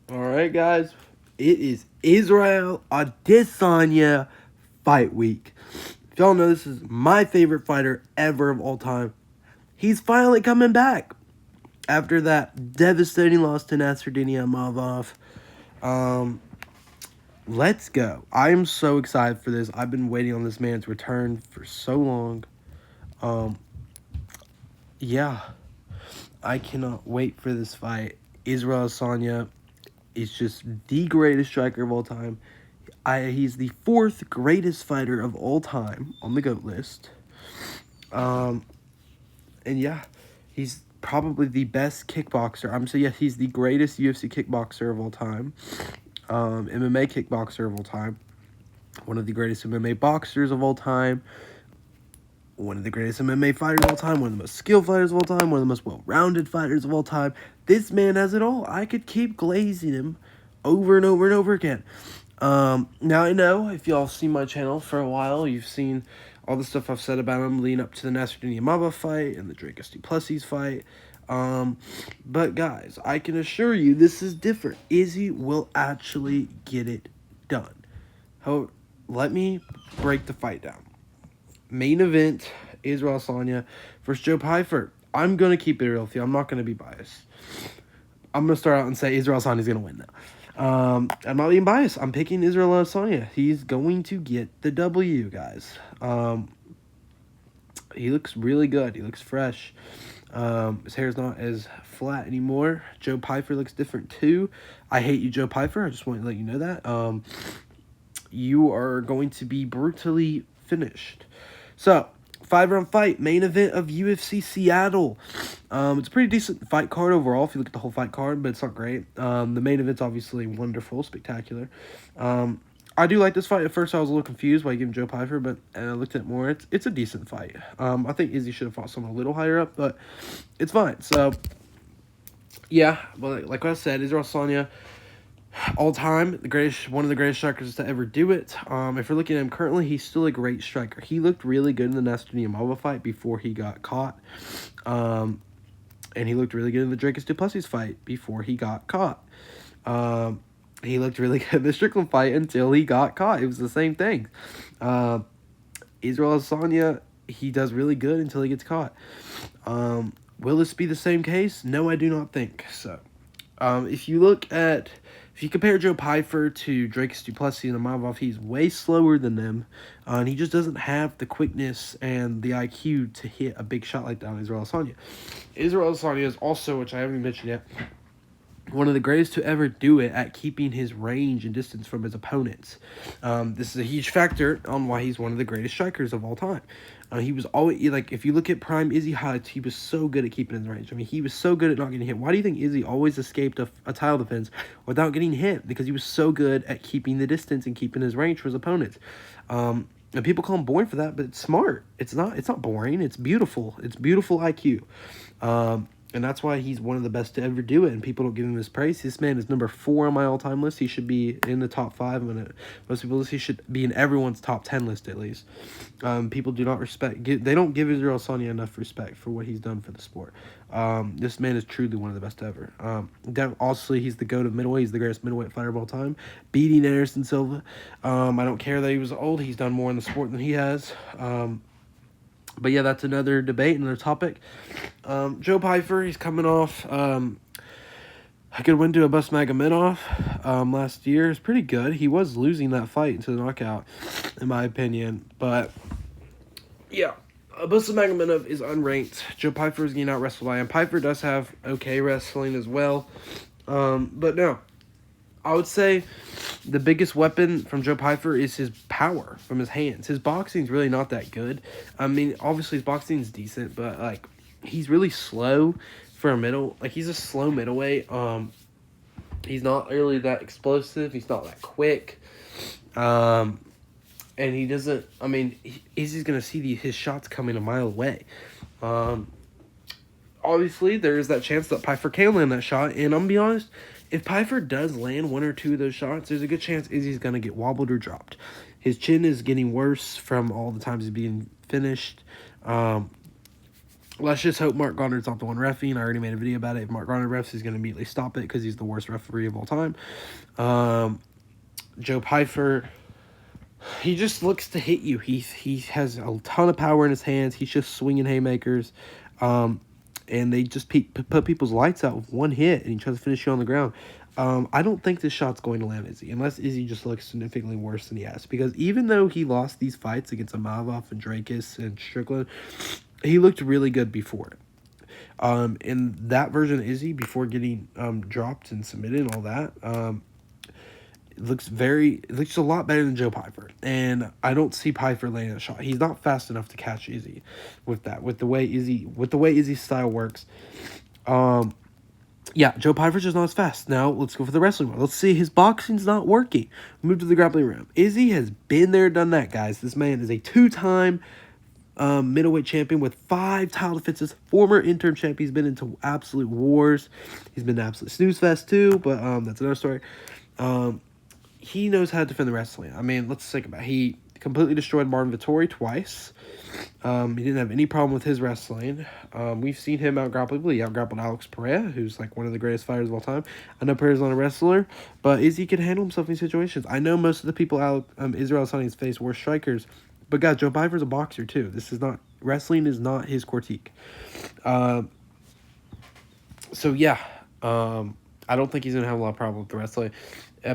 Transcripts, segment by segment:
All right, guys. It is Israel Adesanya fight week. If y'all know, this is my favorite fighter ever of all time. He's finally coming back after that devastating loss to Nasruddin Mavov. Um, let's go. I am so excited for this. I've been waiting on this man's return for so long. Um, yeah, I cannot wait for this fight. Israel Adesanya is just the greatest striker of all time. He's the fourth greatest fighter of all time on the GOAT list. Um, and yeah, he's probably the best kickboxer. He's the greatest UFC kickboxer of all time. MMA kickboxer of all time. One of the greatest MMA boxers of all time. One of the greatest MMA fighters of all time. One of the most skilled fighters of all time. One of the most well-rounded fighters of all time. This man has it all. I could keep glazing him over and over and over again. Now I know if y'all seen my channel for a while, you've seen all the stuff I've said about him leading up to the Nasruddin Yamava fight and the Drake Duplessis fight. But guys, I can assure you this is different. Izzy will actually get it done. However, let me break the fight down. Main event, Israel Adesanya versus Joe Pyfer. I'm going to keep it real with you. I'm not going to be biased. I'm going to start out and say Israel Adesanya is going to win now. I'm not being biased. I'm picking Israel Adesanya. He's going to get the W, guys. He looks really good. He looks fresh. His hair's not as flat anymore. Joe Pyfer looks different too. I hate you, Joe Pyfer. I just want to let you know that. You are going to be brutally finished. So, 5-round fight, main event of UFC Seattle. It's a pretty decent fight card overall if you look at the whole fight card, but it's not great. The main event's obviously wonderful, spectacular. I do like this fight. At first, I was a little confused why I gave him Joe Pyfer, but I looked at it more. It's a decent fight. I think Izzy should have fought someone a little higher up, but it's fine. So, yeah, but like I said, Israel Adesanya, all time, one of the greatest strikers to ever do it. If we're looking at him currently, he's still a great striker. He looked really good in the Nasruddin Yamava fight before he got caught. And he looked really good in the Drake Duplessis fight before he got caught. He looked really good in the Strickland fight until he got caught. It was the same thing. Israel Adesanya, he does really good until he gets caught. Will this be the same case? No, I do not think so. If you compare Joe Pyfer to Drake Duplessis and Amavov, he's way slower than them. And he just doesn't have the quickness and the IQ to hit a big shot like that on Israel Adesanya. Israel Adesanya is also, which I haven't even mentioned yet, one of the greatest to ever do it at keeping his range and distance from his opponents. This is a huge factor on why he's one of the greatest strikers of all time. He was always, like, if you look at prime Izzy highlights, he was so good at keeping his range. I mean, he was so good at not getting hit. Why do you think Izzy always escaped a title defense without getting hit? Because he was so good at keeping the distance and keeping his range for his opponents. And people call him boring for that, but it's smart. It's not boring. It's beautiful. It's beautiful IQ. And that's why he's one of the best to ever do it, and people don't give him his praise. This man is number 4 on my all-time list. He should be in the top 5. Most people list, he should be in everyone's top 10 list at least. People do not they don't give Israel Adesanya enough respect for what he's done for the sport. This man is truly one of the best ever. Also, he's the GOAT of middleweight. He's the greatest middleweight fighter of all time, beating Anderson Silva. I don't care that he was old. He's done more in the sport than he has. But yeah, that's another debate, another topic. Joe Pyfer, he's coming off a good win to Abus Magomedov last year. It's pretty good. He was losing that fight into the knockout, in my opinion. But yeah, Abus Magomedov is unranked. Joe Pyfer is getting out wrestled by him. Pyfer does have okay wrestling as well. But no, I would say the biggest weapon from Joe Pyfer is his power from his hands. His boxing's really not that good. I mean, obviously his boxing's decent, but like he's really slow for a middle. Like he's a slow middleweight. He's not really that explosive. He's not that quick. And he doesn't. I mean, Izzy's gonna see his shots coming a mile away. Obviously, there is that chance that Pyfer can land that shot, and I'm gonna be honest. If Pyfer does land 1 or 2 of those shots, there's a good chance Izzy's going to get wobbled or dropped. His chin is getting worse from all the times he's being finished. Let's just hope Mark Goddard's not the one reffing. I already made a video about it. If Mark Goddard refs, he's going to immediately stop it because he's the worst referee of all time. Joe Pyfer, he just looks to hit you. He has a ton of power in his hands. He's just swinging haymakers. And they just put people's lights out with one hit, and he tries to finish you on the ground. I don't think this shot's going to land Izzy, unless Izzy just looks significantly worse than he has. Because even though he lost these fights against Amavov and Drakis and Strickland, he looked really good before it. In that version of Izzy, before getting dropped and submitted and all that, it looks a lot better than Joe Pyfer. And I don't see Pyfer landing a shot. He's not fast enough to catch Izzy with the way Izzy's style works. Yeah, Joe Pyfer's just not as fast. Now, let's go for the wrestling one. Let's see, his boxing's not working. Move to the grappling room. Izzy has been there, done that, guys. This man is a 2-time middleweight champion with 5 title defenses. Former interim champ. He's been into absolute wars. He's been to absolute snooze fest, too, but that's another story. He knows how to defend the wrestling. I mean, let's think about it. He completely destroyed Martin Vettori twice. He didn't have any problem with his wrestling. We've seen him out-grapple. He out-grappled Alex Pereira, who's like one of the greatest fighters of all time. I know Pereira's not a wrestler, but Izzy can handle himself in these situations. I know most of the people Israel Adesanya's face were strikers, but guys, Joe Pyfer's a boxer too. Wrestling is not his critique. So yeah, I don't think he's gonna have a lot of problem with the wrestling.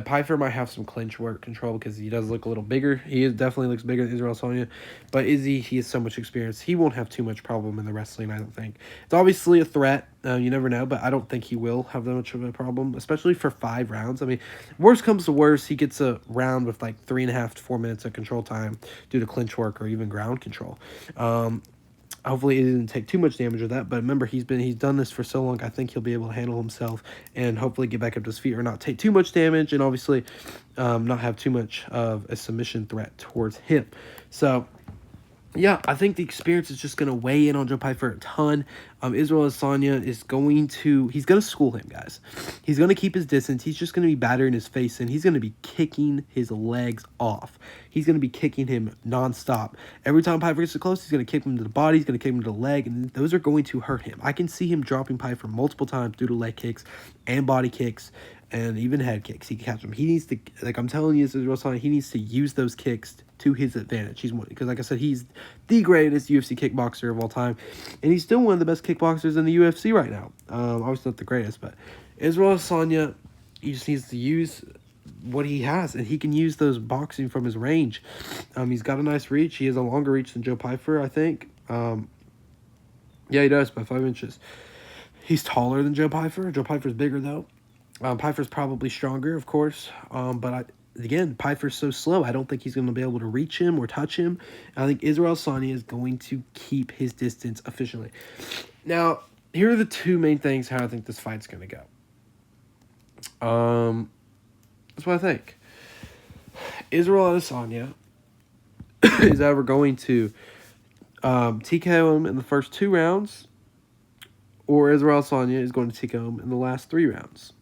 Pyfer might have some clinch work control because he does look a little bigger. He definitely looks bigger than Israel Adesanya. But Izzy, he has so much experience. He won't have too much problem in the wrestling, I don't think. It's obviously a threat. You never know, but I don't think he will have that much of a problem, especially for 5 rounds. I mean, worst comes to worst, he gets a round with like 3.5 to 4 minutes of control time due to clinch work or even ground control. Hopefully he didn't take too much damage with that, but remember, he's done this for so long. I think he'll be able to handle himself and hopefully get back up to his feet or not take too much damage, and obviously not have too much of a submission threat towards him. So yeah, I think the experience is just going to weigh in on Joe Pyfer a ton. Israel Adesanya he's going to school him, guys. He's going to keep his distance. He's just going to be battering his face in. He's going to be kicking his legs off. He's going to be kicking him nonstop. Every time Pyfer gets too close, he's going to kick him to the body. He's going to kick him to the leg, and those are going to hurt him. I can see him dropping Pyfer multiple times due to leg kicks and body kicks and even head kicks. He can catch them. He needs to, like I'm telling you, Israel Adesanya, he needs to use those kicks to his advantage. Because like I said, he's the greatest UFC kickboxer of all time, and he's still one of the best kickboxers in the UFC right now. Obviously not the greatest, but Israel Adesanya, he just needs to use what he has, and he can use those boxing from his range. He's got a nice reach. He has a longer reach than Joe Pyfer, I think. Yeah, he does, by 5 inches. He's taller than Joe Pyfer. Joe Pyfer's bigger, though. Pyfer's probably stronger, of course, but again, Pyfer's so slow, I don't think he's going to be able to reach him or touch him. I think Israel Adesanya is going to keep his distance efficiently. Now, here are the 2 main things how I think this fight's going to go. That's what I think. Israel Adesanya is either going to TKO him in the first 2 rounds, or Israel Adesanya is going to TKO him in the last 3 rounds.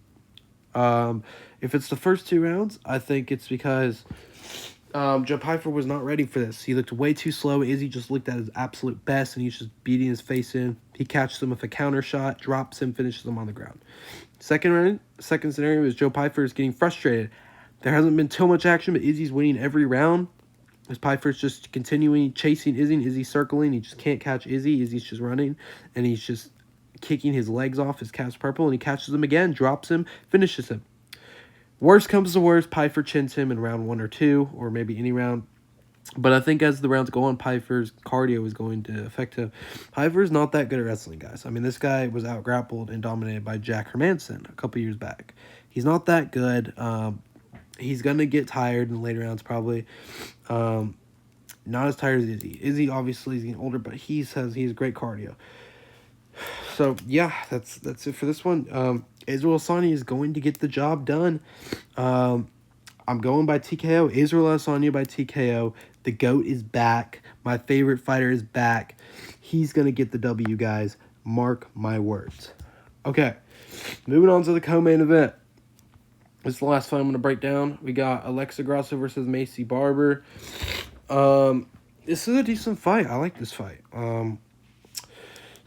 If it's the first 2 rounds, I think it's because Joe Pyfer was not ready for this. He looked way too slow. Izzy just looked at his absolute best, and he's just beating his face in. He catches him with a counter shot, drops him, finishes him on the ground. Second scenario is Joe Pyfer is getting frustrated. There hasn't been too much action, but Izzy's winning every round. As Pyfer's just continuing chasing Izzy, Izzy's circling. He just can't catch Izzy. Izzy's just running, and he's just kicking his legs off, his calf's purple, and he catches him again, drops him, finishes him. Worst comes to worst, Pyfer chins him in round 1 or 2, or maybe any round. But I think as the rounds go on, Pyfer's cardio is going to affect him. Pyfer's not that good at wrestling, guys. I mean, this guy was out-grappled and dominated by Jack Hermanson a couple years back. He's not that good. He's going to get tired in the later rounds, probably. Not as tired as Izzy. Izzy, obviously, is getting older, but he has great cardio. So, yeah, that's it for this one. Israel Adesanya is going to get the job done. I'm going by TKO. Israel Adesanya by TKO. The GOAT is back. My favorite fighter is back. He's going to get the W, guys. Mark my words. Okay, moving on to the co-main event. This is the last fight I'm going to break down. We got Alexa Grasso versus Macy Barber. This is a decent fight. I like this fight.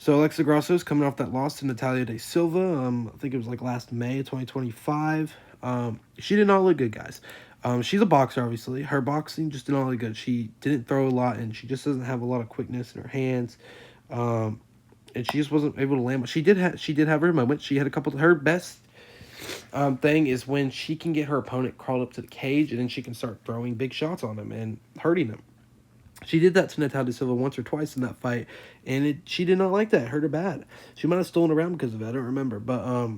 So Alexa Grasso's coming off that loss to Natalia De Silva. I think it was like last May of 2025. She did not look good, guys. She's a boxer, obviously. Her boxing just did not look good. She didn't throw a lot, and she just doesn't have a lot of quickness in her hands. And she just wasn't able to land. She did have her moments. She had a couple. Her best thing is when she can get her opponent crawled up to the cage, and then she can start throwing big shots on him and hurting him. She did that to Natalia De Silva once or twice in that fight, and she did not like that. It hurt her bad. She might have stolen a round because of it. I don't remember, but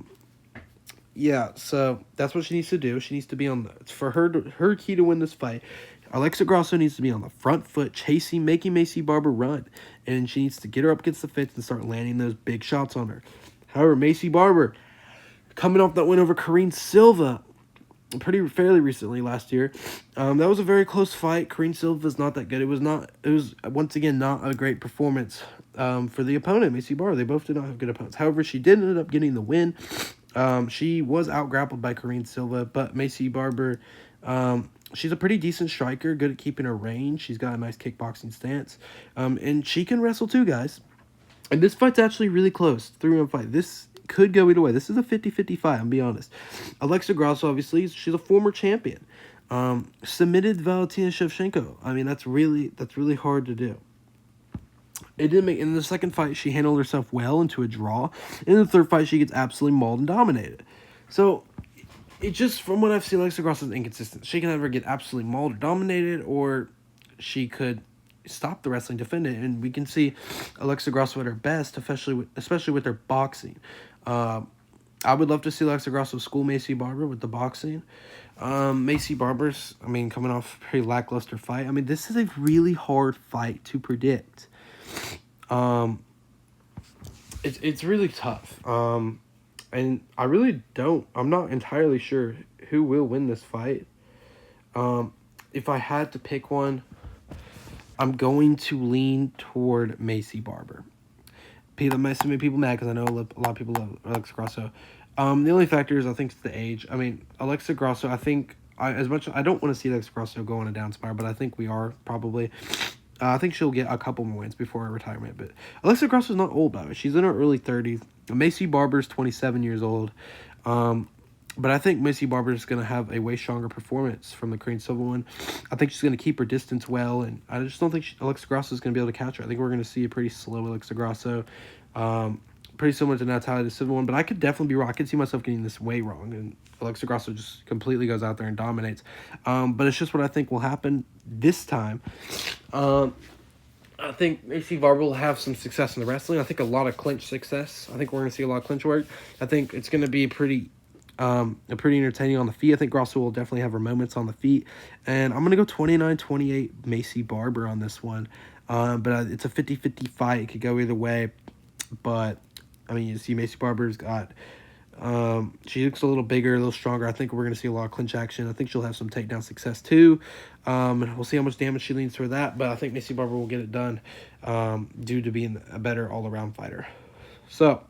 yeah. So that's what she needs to do. She needs to be on for her key to win this fight. Alexa Grasso needs to be on the front foot, making Maycee Barber run, and she needs to get her up against the fence and start landing those big shots on her. However, Maycee Barber, coming off that win over Karine Silva, fairly recently last year. That was a very close fight. Karine Silva's not that good. It was once again not a great performance for the opponent, Maycee Barber. They both did not have good opponents. However, she did end up getting the win. She was out-grappled by Karine Silva, but Maycee Barber, she's a pretty decent striker, good at keeping her range. She's got a nice kickboxing stance. And she can wrestle too, guys. And this fight's actually really close. 3-round fight. This could go either way. This is a 50-50 fight, I'm be honest. Alexa Grasso, obviously, she's a former champion. Submitted Valentina Shevchenko. I mean, that's really hard to do. It didn't make in the second fight, she handled herself well into a draw. In the third fight, she gets absolutely mauled and dominated. So it just, from what I've seen, Alexa Grasso is inconsistent. She can either get absolutely mauled or dominated, or she could stop the wrestling, defend it, and we can see Alexa Grasso at her best, especially with her boxing. I would love to see Alexa Grasso school Maycee Barber with the boxing. Maycee Barber's, coming off a pretty lackluster fight. This is a really hard fight to predict. It's really tough. And I'm not entirely sure who will win this fight. If I had to pick one, I'm going to lean toward Maycee Barber. That might make people mad because I know a lot of people love Alexa Grasso. The only factor is I think it's the age. Alexa Grasso, I don't want to see Alexa Grasso go on a down spiral, but I think we are probably. I think she'll get a couple more wins before her retirement. But Alexa Grasso's not old, by the way. She's in her early 30s. Maycee Barber's 27 years old. But I think Maycee Barber is going to have a way stronger performance from the Karine Silva one. I think she's going to keep her distance well, and I just don't think Alexa Grasso is going to be able to catch her. I think we're going to see a pretty slow Alexa Grasso, pretty similar to Natalia De Silva one, but I could definitely be wrong. I could see myself getting this way wrong, and Alexa Grasso just completely goes out there and dominates. But it's just what I think will happen this time. I think Maycee Barber will have some success in the wrestling. I think a lot of clinch success. I think we're going to see a lot of clinch work. I think it's going to be pretty entertaining on the feet. I think Grasso will definitely have her moments on the feet. And I'm going to go 29-28 Maycee Barber on this one. But it's a 50-50 fight. It could go either way. But, you see Maycee Barber's got... she looks a little bigger, a little stronger. I think we're going to see a lot of clinch action. I think she'll have some takedown success too. We'll see how much damage she leans for that. But I think Maycee Barber will get it done due to being a better all-around fighter. So...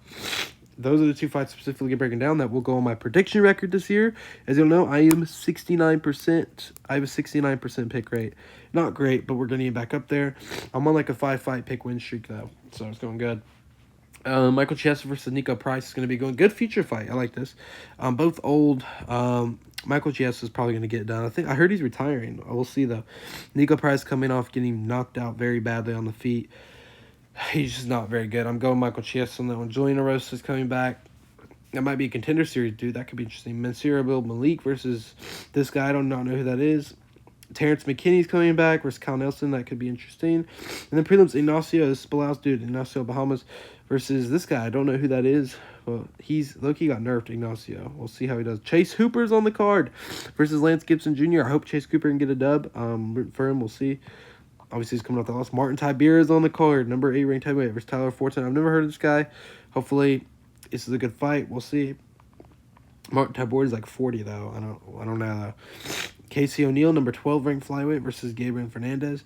those are the two fights specifically breaking down that will go on my prediction record this year. As you'll know, I am 69%. I have a 69% pick rate. Not great, but we're going to get back up there. I'm on like a 5-fight pick win streak, though, so it's going good. Michael Chiesa versus Nico Price is going to be going. Good feature fight. I like this. Both old. Michael Chiesa is probably going to get it done. I heard he's retiring. We'll see, though. Nico Price coming off getting knocked out very badly on the feet. He's just not very good. I'm going Michael Chiesa on that one. Julian Erosa is coming back. That might be a contender series, dude. That could be interesting. Mansour Bill Malik versus this guy. I do not know who that is. Terrence McKinney's coming back versus Kyle Nelson. That could be interesting. And then prelims, Ignacio Spalaus, dude. Ignacio Bahamas versus this guy. I don't know who that is. Well, he got nerfed, Ignacio. We'll see how he does. Chase Hooper's on the card versus Lance Gibson Jr. I hope Chase Cooper can get a dub. Rooting for him. We'll see. Obviously, he's coming off the loss. Martin Tiberius on the card. Number 8 ranked heavyweight versus Tyler Fortune. I've never heard of this guy. Hopefully, this is a good fight. We'll see. Martin Tiberius is like 40, though. I don't know, though. Casey O'Neill, number 12 ranked flyweight versus Gabriel Fernandez.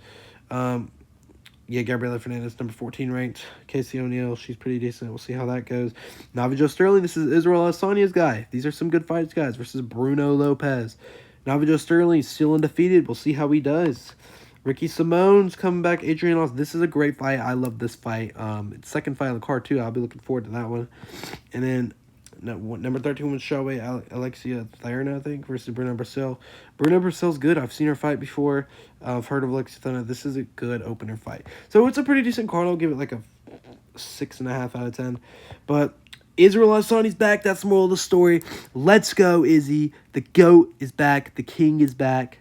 Gabriela Fernandez, number 14 ranked. Casey O'Neill, she's pretty decent. We'll see how that goes. Navajo Sterling, this is Israel Adesanya's guy. These are some good fights, guys, versus Bruno Lopez. Navajo Sterling, still undefeated. We'll see how he does. Ricky Simone's coming back. Adrian Ross. This is a great fight. I love this fight. It's second fight on the card too. I'll be looking forward to that one. And then number 13 was Shawway Alexia Therna, I think, versus Bruna Brasil. Bruna Brasil's good. I've seen her fight before. I've heard of Alexia Therna. This is a good opener fight. So it's a pretty decent card. I'll give it like a 6.5 out of 10. But Israel Adesanya's back. That's the moral of the story. Let's go, Izzy. The GOAT is back. The king is back.